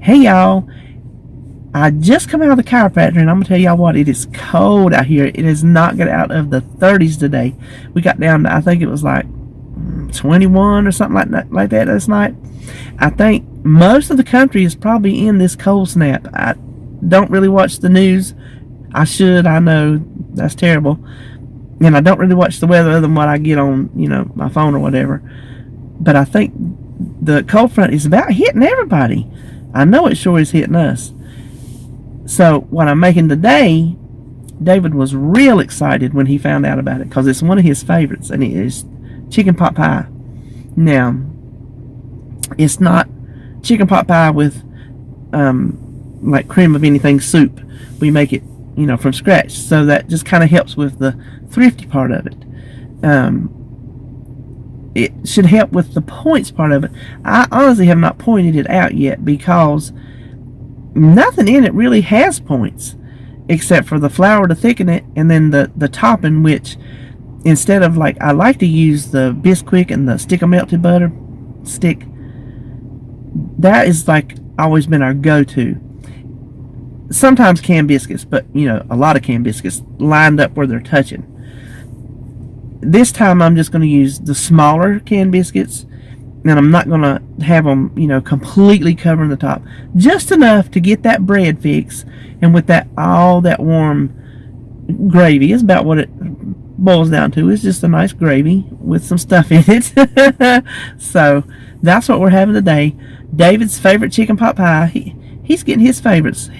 Hey y'all, I just come out of the chiropractor and I'm gonna tell y'all what, it is cold out here. It has not got out of the 30s today. We got down to, I think it was like 21 or something like that last night. I think most of the country is probably in this cold snap. I don't really watch the news. I should, I know that's terrible. And I don't really watch the weather other than what I get on, my phone or whatever. But I think the cold front is about hitting everybody. I know it sure is hitting us. So what I'm making today, David was real excited when he found out about it because it's one of his favorites, and it is chicken pot pie. Now, it's not chicken pot pie with like cream of anything soup. We make it, from scratch. So that just kind of helps with the thrifty part of it. It should help with the points part of it. I honestly have not pointed it out yet because nothing in it really has points except for the flour to thicken it, and then the topping, which instead of, like, I like to use the Bisquick and the stick of melted butter stick. That is like always been our go-to. Sometimes canned biscuits, but a lot of canned biscuits lined up where they're touching. This time I'm just going to use the smaller canned biscuits, and I'm not going to have them, completely covering the top. Just enough to get that bread fix, and with all that warm gravy is about what it boils down to. It's just a nice gravy with some stuff in it. So that's what we're having today. David's favorite chicken pot pie. He's getting his favorites.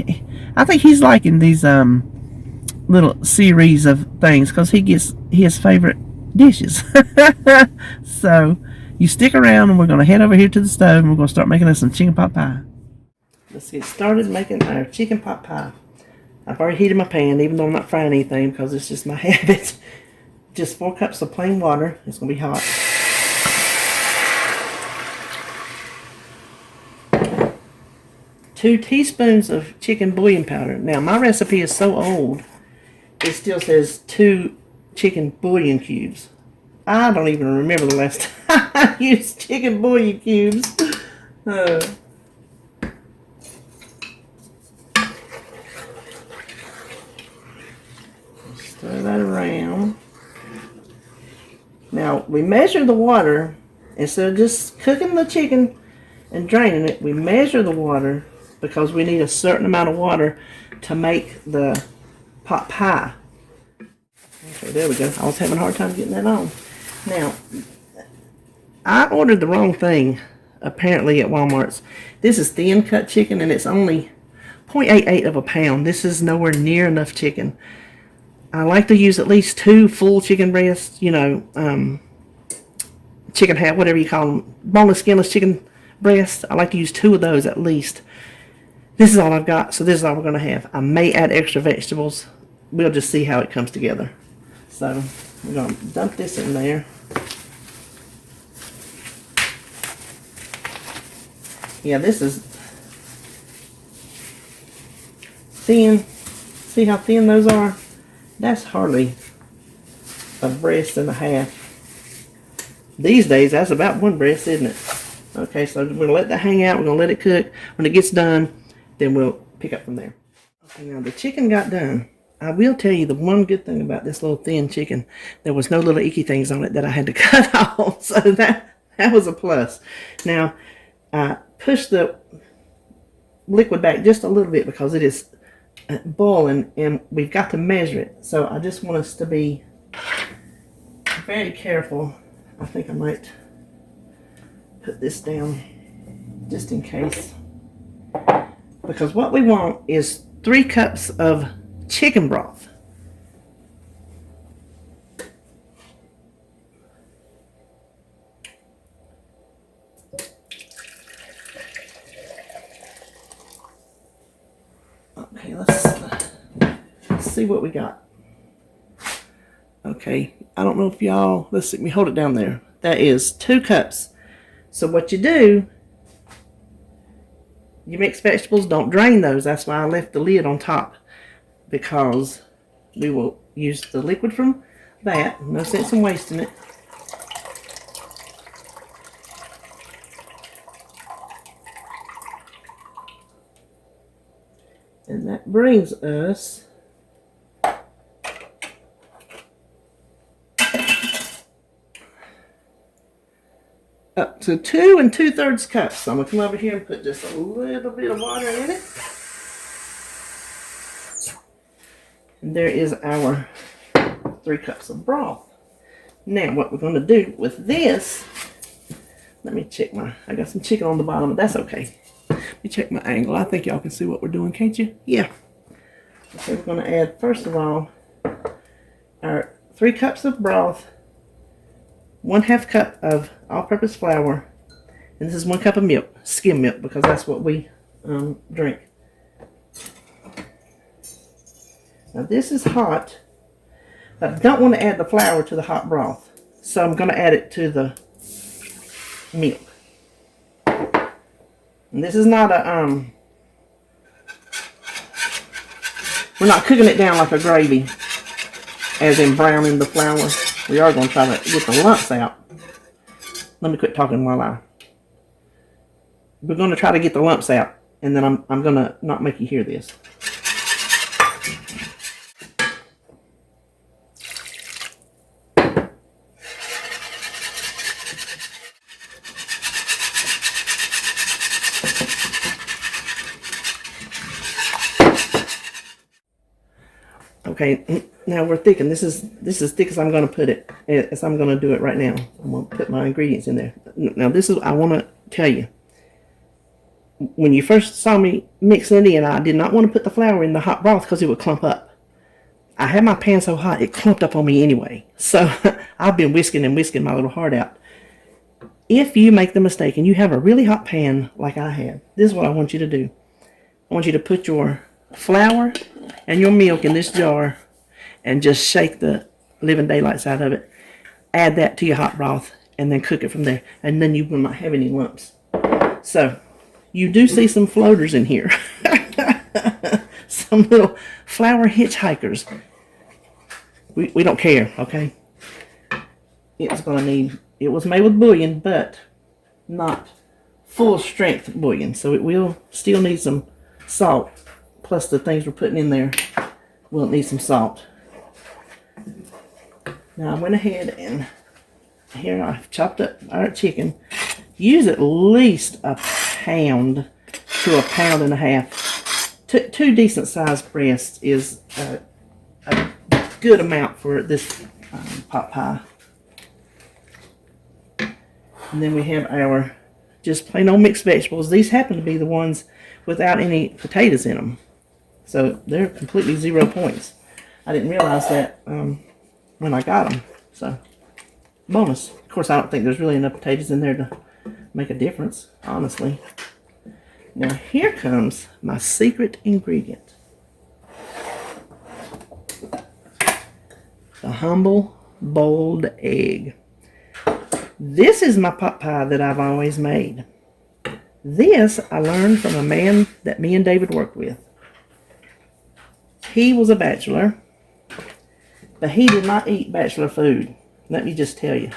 I think he's liking these little series of things because he gets his favorite dishes. So you stick around, and we're going to head over here to the stove, and we're going to start making us some chicken pot pie. Let's get started making our chicken pot pie. I've already heated my pan, even though I'm not frying anything because it's just my habit. Just 4 cups of plain water. It's going to be hot. Two teaspoons of chicken bouillon powder. Now, my recipe is so old, it still says 2 chicken bouillon cubes. I don't even remember the last time I used chicken bouillon cubes. Stir that around. Now, we measure the water. Instead of just cooking the chicken and draining it, we measure the water because we need a certain amount of water to make the pot pie. Okay, there we go. I was having a hard time getting that on. Now, I ordered the wrong thing, apparently, at Walmart's. This is thin cut chicken, and it's only 0.88 of a pound. This is nowhere near enough chicken. I like to use at least 2 full chicken breasts, chicken hat, whatever you call them, boneless, skinless chicken breasts. I like to use 2 of those at least. This is all I've got, so this is all we're going to have. I may add extra vegetables. We'll just see how it comes together. So we're going to dump this in there. Yeah, this is thin. See how thin those are? That's hardly a breast and a half. These days, that's about 1 breast, isn't it? Okay, so we're going to let that hang out. We're going to let it cook. When it gets done, then we'll pick up from there. Okay, now the chicken got done. I will tell you the one good thing about this little thin chicken. There was no little icky things on it that I had to cut off. So that was a plus. Now, I pushed the liquid back just a little bit because it is boiling and we've got to measure it. So I just want us to be very careful. I think I might put this down just in case. Because what we want is 3 cups of chicken broth. Okay, let's see what we got. Okay, I don't know if y'all, let's see, let me hold it down there. That is 2 cups. So what you do, you mix vegetables, don't drain those. That's why I left the lid on top, because we will use the liquid from that. No sense in wasting it. And that brings us up to 2 2/3 cups. So I'm going to come over here and put just a little bit of water in it. And there is our 3 cups of broth. Now what we're going to do with this, let me check I got some chicken on the bottom, but that's okay. Let me check my angle. I think y'all can see what we're doing, can't you? Yeah. So we're going to add, first of all, our 3 cups of broth, 1/2 cup of all-purpose flour, and this is 1 cup of milk, skim milk, because that's what we drink. Now this is hot, but I don't want to add the flour to the hot broth, so I'm going to add it to the milk. And this is not a we're not cooking it down like a gravy, as in browning the flour. We are going to try to get the lumps out. Let me quit talking while we're going to try to get the lumps out, and then I'm going to not make you hear this. Okay, now we're thickened. This is thick as I'm going to put it, as I'm going to do it right now. I'm going to put my ingredients in there. Now this is, I want to tell you, when you first saw me mixing it in, I did not want to put the flour in the hot broth because it would clump up. I had my pan so hot, it clumped up on me anyway. So I've been whisking and whisking my little heart out. If you make the mistake and you have a really hot pan like I have, this is what I want you to do. I want you to put your flour and your milk in this jar and just shake the living daylights out of it. Add that to your hot broth and then cook it from there. And then you will not have any lumps. So, you do see some floaters in here. Some little flour hitchhikers. We don't care, okay? It's going to need, it was made with bouillon, but not full strength bouillon. So it will still need some salt. Plus the things we're putting in there will need some salt. Now I went ahead and here I've chopped up our chicken. Use at least 1 pound to 1.5 pounds. Two decent sized breasts is a good amount for this pot pie. And then we have our just plain old mixed vegetables. These happen to be the ones without any potatoes in them. So they're completely 0 points. I didn't realize that when I got them. So bonus. Of course, I don't think there's really enough potatoes in there to make a difference, honestly. Now here comes my secret ingredient. The humble boiled egg. This is my pot pie that I've always made. This I learned from a man that me and David worked with. He was a bachelor, but he did not eat bachelor food. Let me just tell you.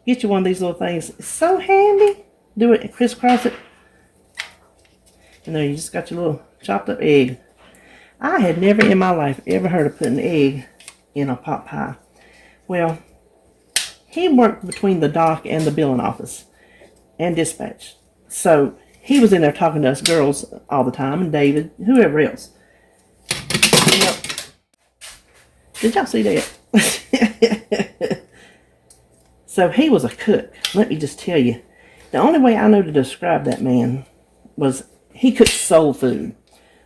Get you one of these little things. It's so handy. Do it and crisscross it. And there you just got your little chopped up egg. I had never in my life ever heard of putting egg in a pot pie. Well, he worked between the dock and the billing office and dispatch. So he was in there talking to us girls all the time, and David, whoever else. Yep. Did y'all see that? So he was a cook. Let me just tell you. The only way I know to describe that man was he cooked soul food.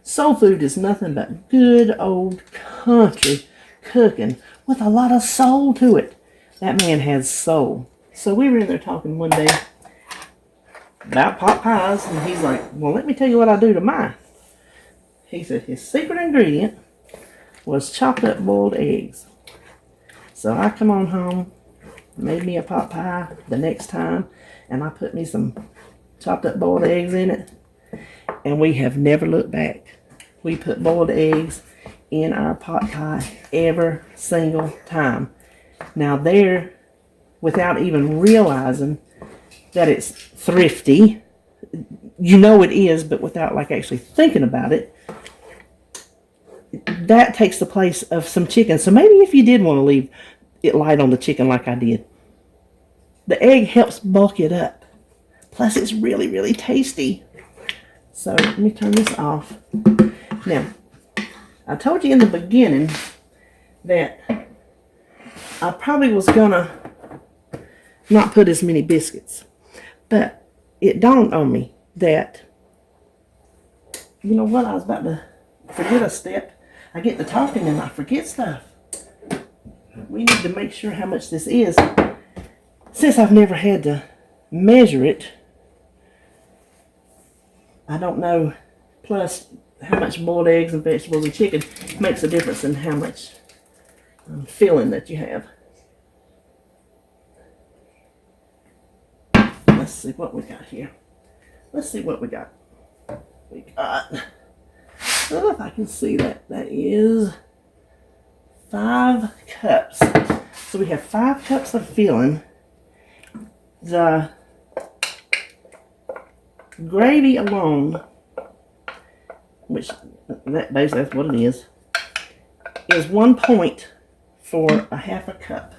Soul food is nothing but good old country cooking with a lot of soul to it. That man has soul. So we were in there talking one day about pot pies, and he's like, well, let me tell you what I do to mine. He said his secret ingredient was chopped up boiled eggs. So I come on home, made me a pot pie the next time, and I put me some chopped up boiled eggs in it, and we have never looked back. We put boiled eggs in our pot pie every single time. Now there, without even realizing that it's thrifty, you know it is, but without like actually thinking about it, that takes the place of some chicken. So maybe if you did want to leave it light on the chicken like I did, the egg helps bulk it up. Plus, it's really, really tasty. So let me turn this off. Now, I told you in the beginning that I probably was gonna not put as many biscuits, but it dawned on me that, you know what, I was about to forget a step. I get to talking and I forget stuff. We need to make sure how much this is. Since I've never had to measure it, I don't know. Plus, how much boiled eggs and vegetables and chicken makes a difference in how much filling that you have. Let's see what we got here. Let's see what we got. We got, I don't know if I can see that. That is 5 cups. So we have 5 cups of filling. The gravy alone, which basically that's what it is 1 point for a half a cup.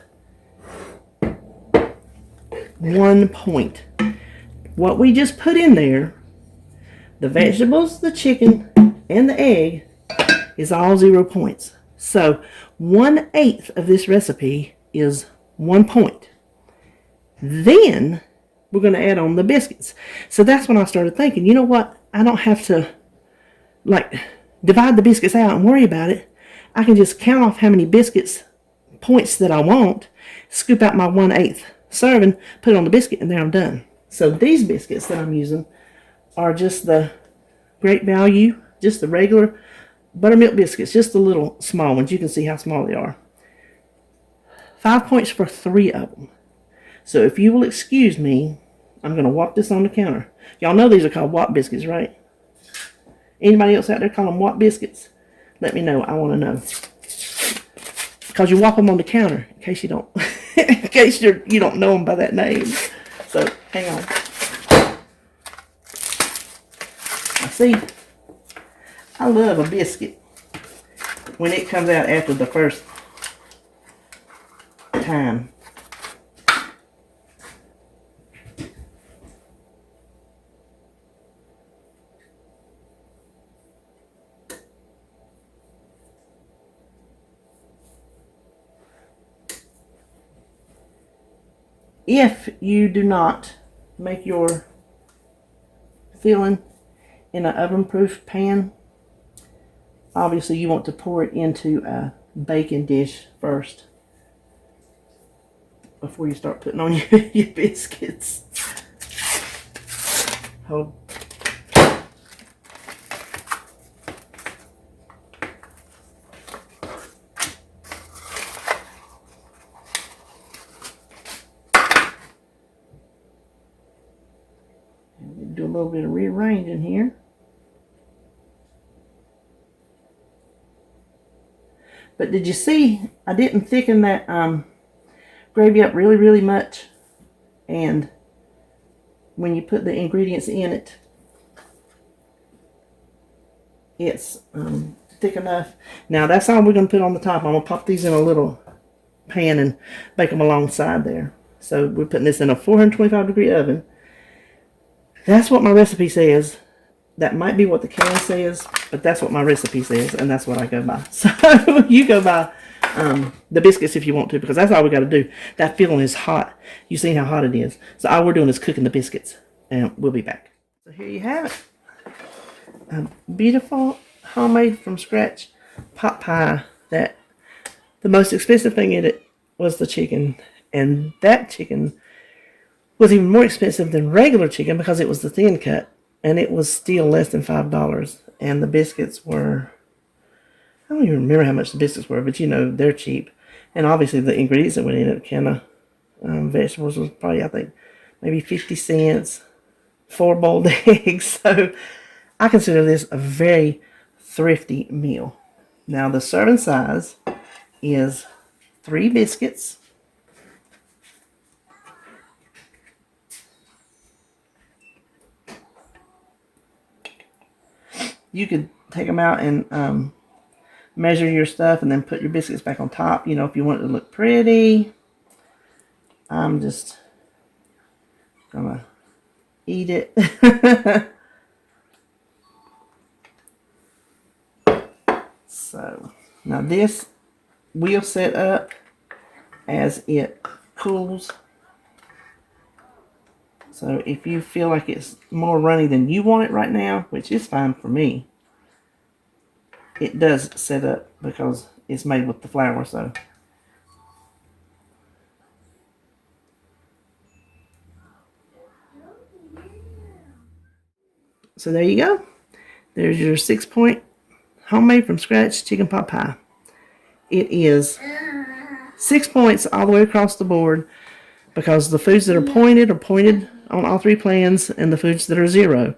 1 point. What we just put in there, the vegetables, the chicken, and the egg, is all 0 points. So 1/8 of this recipe is 1 point. Then we're going to add on the biscuits. So that's when I started thinking, you know what? I don't have to like divide the biscuits out and worry about it. I can just count off how many biscuits points that I want, scoop out my 1/8 serving, put it on the biscuit, and there I'm done. So these biscuits that I'm using are just the Great Value, just the regular buttermilk biscuits, just the little small ones. You can see how small they are. 5 points for 3 of them. So if you will excuse me, I'm going to whop this on the counter. Y'all know these are called Whop biscuits, right? Anybody else out there call them Whop biscuits? Let me know. I want to know. Because you whop them on the counter, in case you don't, in case you don't know them by that name. So hang on. I see. I love a biscuit when it comes out after the first time. If you do not make your filling in an oven-proof pan, obviously you want to pour it into a baking dish first before you start putting on your biscuits. Hold. Do a little bit of rearranging here. But did you see I didn't thicken that gravy up really, really much? And when you put the ingredients in it, it's thick enough. Now that's all we're going to put on the top. I'm going to pop these in a little pan and bake them alongside there. So we're putting this in a 425-degree oven. That's what my recipe says. That might be what the can says, but that's what my recipe says, and that's what I go by. So you go by the biscuits if you want to, because that's all we got to do. That filling is hot. You see how hot it is. So all we're doing is cooking the biscuits, and we'll be back. So here you have it. A beautiful homemade from scratch pot pie. That the most expensive thing in it was the chicken, and that chicken was even more expensive than regular chicken because it was the thin cut, and it was still less than $5. And the biscuits were, I don't even remember how much the biscuits were, but you know, they're cheap. And obviously the ingredients that went in it, can of vegetables was probably, I think, maybe 50 cents, 4 boiled eggs. So I consider this a very thrifty meal. Now the serving size is 3 biscuits. You could take them out and measure your stuff and then put your biscuits back on top, you know, if you want it to look pretty. I'm just gonna eat it. So now this will set up as it cools. So if you feel like it's more runny than you want it right now, which is fine for me, it does set up because it's made with the flour. So there you go. There's your 6-point homemade from scratch chicken pot pie. It is 6 points all the way across the board because the foods that are pointed on all 3 plans, and the foods that are zero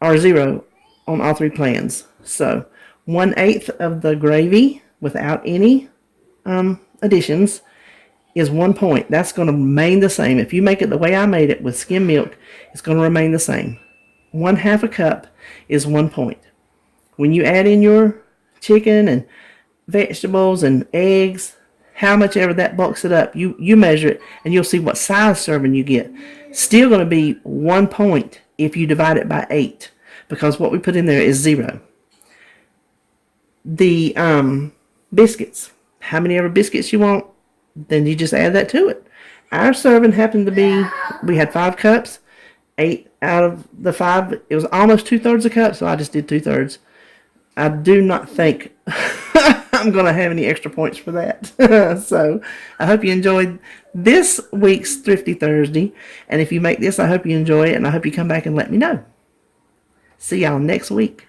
on all 3 plans. So 1/8 of the gravy without any additions is 1 point. That's going to remain the same. If you make it the way I made it with skim milk, it's going to remain the same. 1/2 a cup is 1 point. When you add in your chicken and vegetables and eggs, how much ever that bulks it up, you measure it and you'll see what size serving you get. Still going to be 1 point if you divide it by 8, because what we put in there is 0. The biscuits, how many ever biscuits you want, then you just add that to it. Our serving happened to be, we had 5 cups. 8 out of the 5, it was almost 2/3 a cup, so I just did 2/3. I do not think I'm going to have any extra points for that. So I hope you enjoyed this week's Thrifty Thursday. And if you make this, I hope you enjoy it, and I hope you come back and let me know. See y'all next week.